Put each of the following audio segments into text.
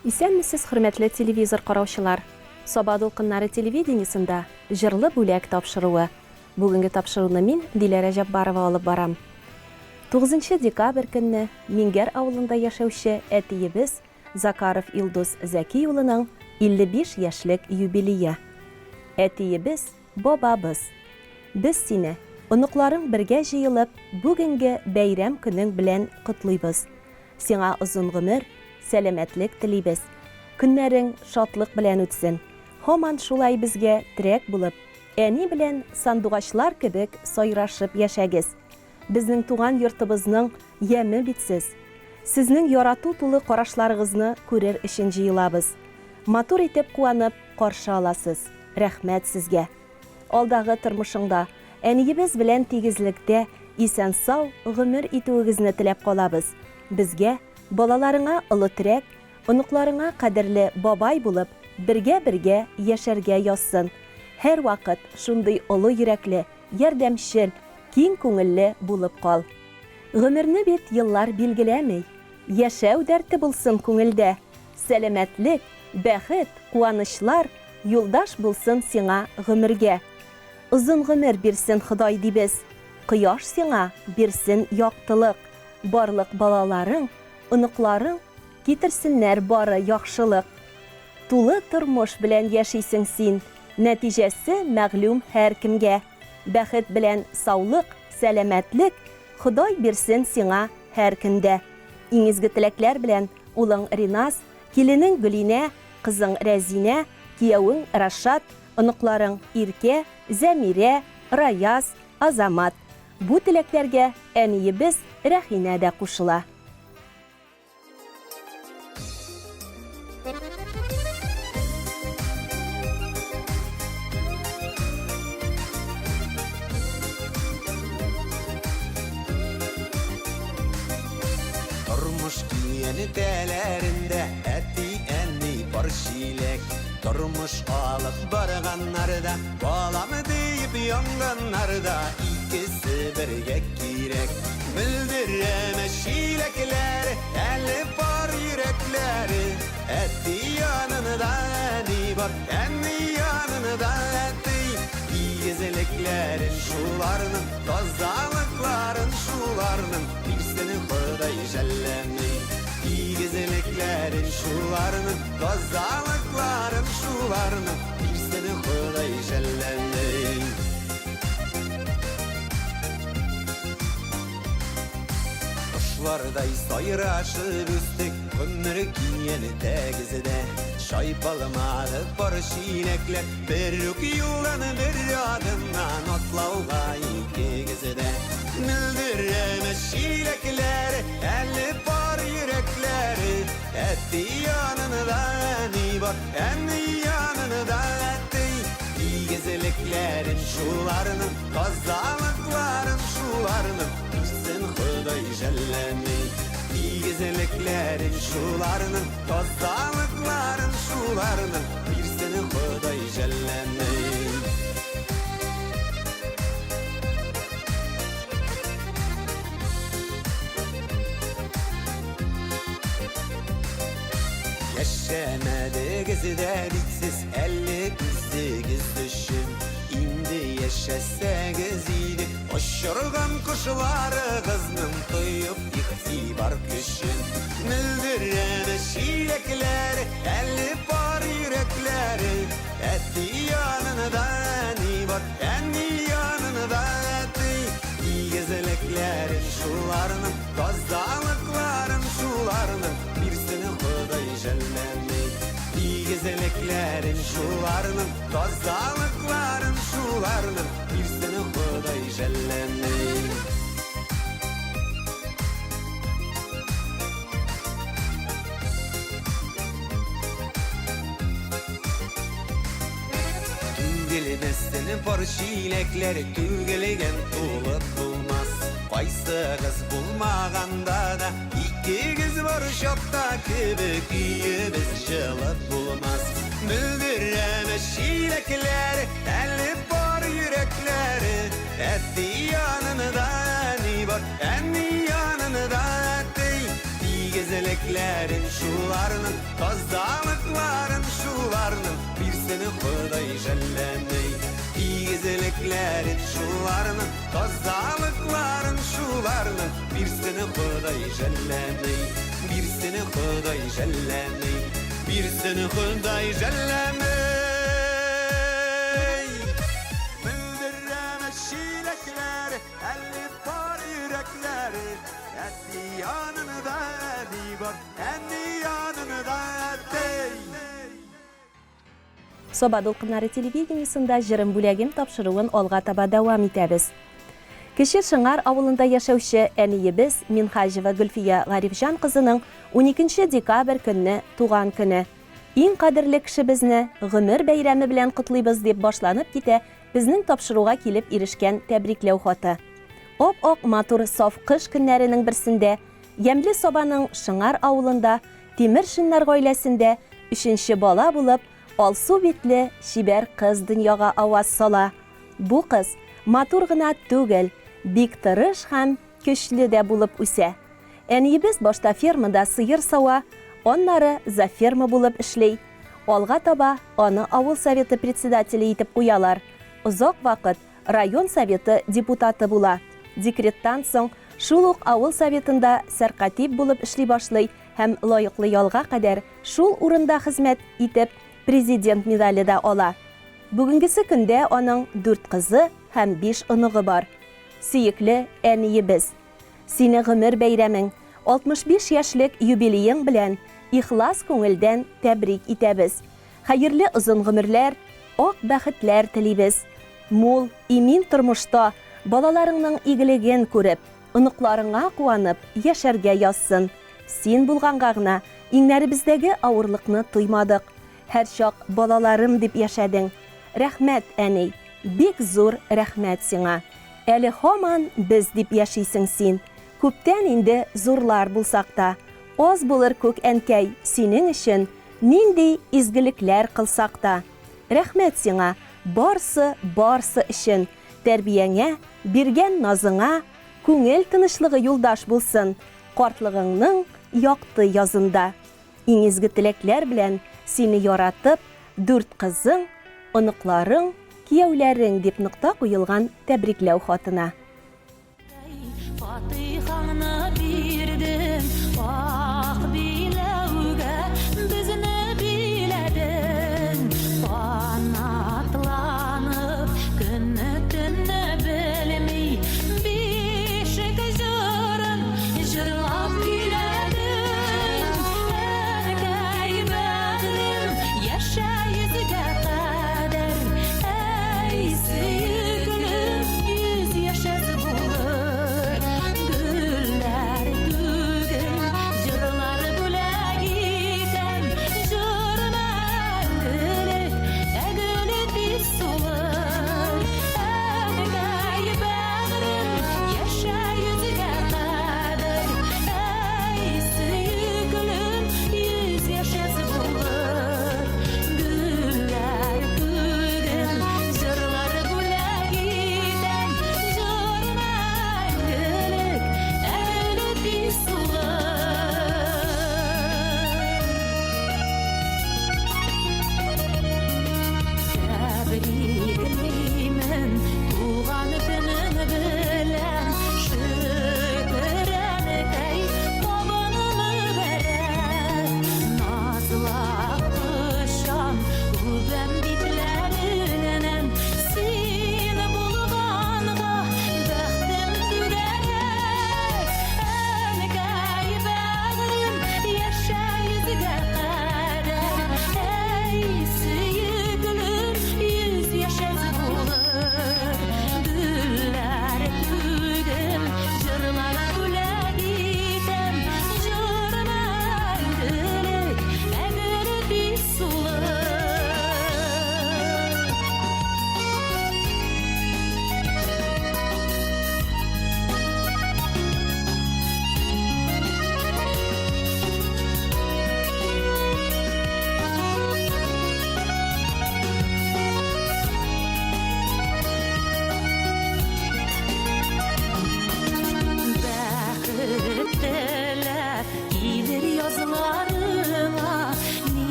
Исәнмесез, хөрмәтле телевизор караучылар. Саба дулкыннары телевидениесында җырлы бүләк тапшыруы. Бүгенге тапшыруны мин, Диләрә Җаббарова, алып барам. 9 декабрь көнне Мингәр авылында яшәүче әтиебез Закаров Илдус Зәки улының 55 яшьлек юбилее. Әтиебез, бабабыз. Без сине, оныкларың бергә җыелып, бүгенге бәйрәм көнең белән котлыйбыз. Сиңа озын гомер, сәламәтлек телибез. Көннәрең шатлык белән үтсен. Һаман шулай безгә терәк булып, әни белән сандугачлар кебек сайрашып яшәгез. Безнең туган йортыбызның яме битсез. Сезнең ярату тулы карашларыгызны күрер өчен җыелабыз. Матур итеп куанып каршы аласыз. Рәхмәт сезгә. Алдагы тормышыңда әниебез белән тигезлектә исән-сау гомер итүегезне теләп калабыз. Безгә, балаларыңа олы терәк, оныкларыңа кадерле бабай булып, бергә яшәргә язсын. Һәр вакыт шундый олы йөрәкле, ярдәмчел, киң күңелле булып кал. Гомерне бит еллар билгеләмей. Яшәү дәрте булсын күңелдә. Сәламәтлек, бәхет, куанычлар юлдаш булсын сиңа гомергә. Озын гомер бирсен Ходай дибез. Кояш сиңа бирсен яктылык. Барлык балаларың, оныкларың китерсеннәр бары яхшылык. Тулы тормыш белән яшисең син. Нәтиҗәсе мәгълүм һәр кемгә. Бәхет белән саулык, сәламәтлек Ходай бирсен сиңа һәр көндә. Иң изге теләкләр белән улың Ринас, киленең Гөлинә, кызың Рәзинә, кияүең Рашат, оныкларың Иркә, Зәмирә, Раяз, Азамат. Бу теләкләргә әниебез Рәхинә дә кушыла. Тормыш киені тәләрендә әти-әни бар шилек. Тормыш алып барганнарда, баламы дип янганнарда, икесе бергә кирәк. Белдерәмә шилекләр, әле бар йөрәкләре. Әти янында әни бар, әни янында әти. Игезлекләрен шуларның, тазалыкларын шуларның, бирсен Ходай җәлләми. Игезлекләрен шуларның, тазалыкларын шуларның, бирсен Ходай җәлләми. Кошлардай сайрашып үстек, гомер киені тәгезедә. Шайпалмады бар шилекләр, бер үк юлдан бер адымнан атлауга икегезедә. Мөлдерәмә шилекләр, әле бар йөрәкләре. Әти янында әни бар, әни янында әти. Игезлекләрен шуларның, тазалыкларын шуларның, бирсен Ходай җәлләми. Игезлекләрен шуларның, тазалыкларын шуларның, бирсен Ходай җәлләми. Яшәмәдегез дә битсез, әле күздегез төшен. Инде яшәсәгез иде, очырган кошларыгызның тоеп игътибар көчен. Мөлдерәмә шилекләр, әле бар йөрәкләре. Әти янында әни бар, әни янында әти. Игезлекләрен шуларның, тазалыкларын шуларның, бирсен Ходай җәлләми. Игезлекләрен шуларның, тазалыкларын шуларның, бирсен Ходай җәлләми. Түгелмәстен бар шилекләр, түгелгән тулып булмас. Кайсыгыз булмаганда да, икегез бар чакта кебек өебез җылып булмас. Мөлдерәмә шилекләр, әле бар йөрәкләре. Әти янында әни бар, әни янында әти. güzelliklerin şularının, tazalıkların şularının, bir seni Huday jellemey. İyi güzelliklerin şularının, tazalıkların şularının, bir seni Huday jellemey. Bir seni Huday jellemey. Bir seni Huday jellemey. Müldirreme şilekleri, elli var yürekleri, endi yanında endi var, endi yanında endi. Soba Dolqunları televideniyesinde Jırım Бүләгем tapşırığın olga taba devam etəbiz. Кеше Шыңар авылында яшәүче әниебез Минхажева Гөлфия Гарифҗан кызының 12 декабрь көнне туган көне. Иң кадерле кешебезне гомер бәйрәме белән котлыйбыз дип башланып китә безнең тапшыруга килеп ирешкән тәбрикләү хаты. Оп-ак матур саф кыш көннәренең берсендә Ямлы Собаның Шыңар авылында Тимер Шиннар гаиләсендә 3нче бала булып Алсу битле шибәр кыз дөньяга аваз сала. Бу кыз матур гына түгел, бик тырыш һәм көчле дә булып үсә. Әниебез башта фермада сыер сауа, аннары за ферма булып эшләй. Алга таба аны авыл советы председателе итеп куялар. Озак вакыт район советы депутаты була. Декреттан соң шул ук авыл советында сәркатип булып эшли башлый һәм лаеклы ялга кадәр шул урында хезмәт итеп президент медале да ала. Бүгенгесе көндә аның 4 кызы һәм 5 оныгы бар. Сөекле әниебез, сине гомер бәйрәмең 65 яшьлек юбилеең белән ихлас күңелдән тәбрик итәбез. Хәерле озын гомерләр, ак бәхетләр телибез. Мул, имин тормышта балаларыңның игелеген күреп, оныкларыңа куанып яшәргә язсын. Син булганга гына иңнәребездәге авырлыкны туймадык. Һәр чак балаларым дип яшәдең. Рәхмәт, әни, бик зур рәхмәт сиңа. Әле һаман без дип яшисең син. Күптән инде зурлар булсак та, аз булыр күк әнкәй синең өчен нинди изгелекләр кылсак та. Рәхмәт сиңа, барсы өчен. Тәрбияңә, биргән назыңа, күңел тынычлыгы юлдаш булсын. Картлыгыңның якты язында. Иң изге теләкләр белән сине яратып, 4 кызың, оныкларың, кияүләрең дип нокта куелган тәбрикләү хатына. Фатихаңны бирдем, ак биләүгә безне биләдең. Канатланып, көнне-төнне белми, бишек җырын җырлап киләдең. Әнкәй бәгърем, яшә йөзгә кадәр, әй сөйгелем, йөз яшә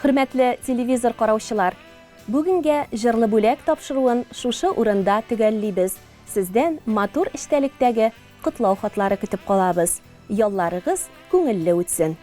Hürmetli televizor караучылар, бүгінге жырлы бүләк тапшыруын шушы урында төгәллибез. Сездән матур эчтәлектәге котлау хатлары көтеп калабыз. Ялларыгыз күңелле үтсен.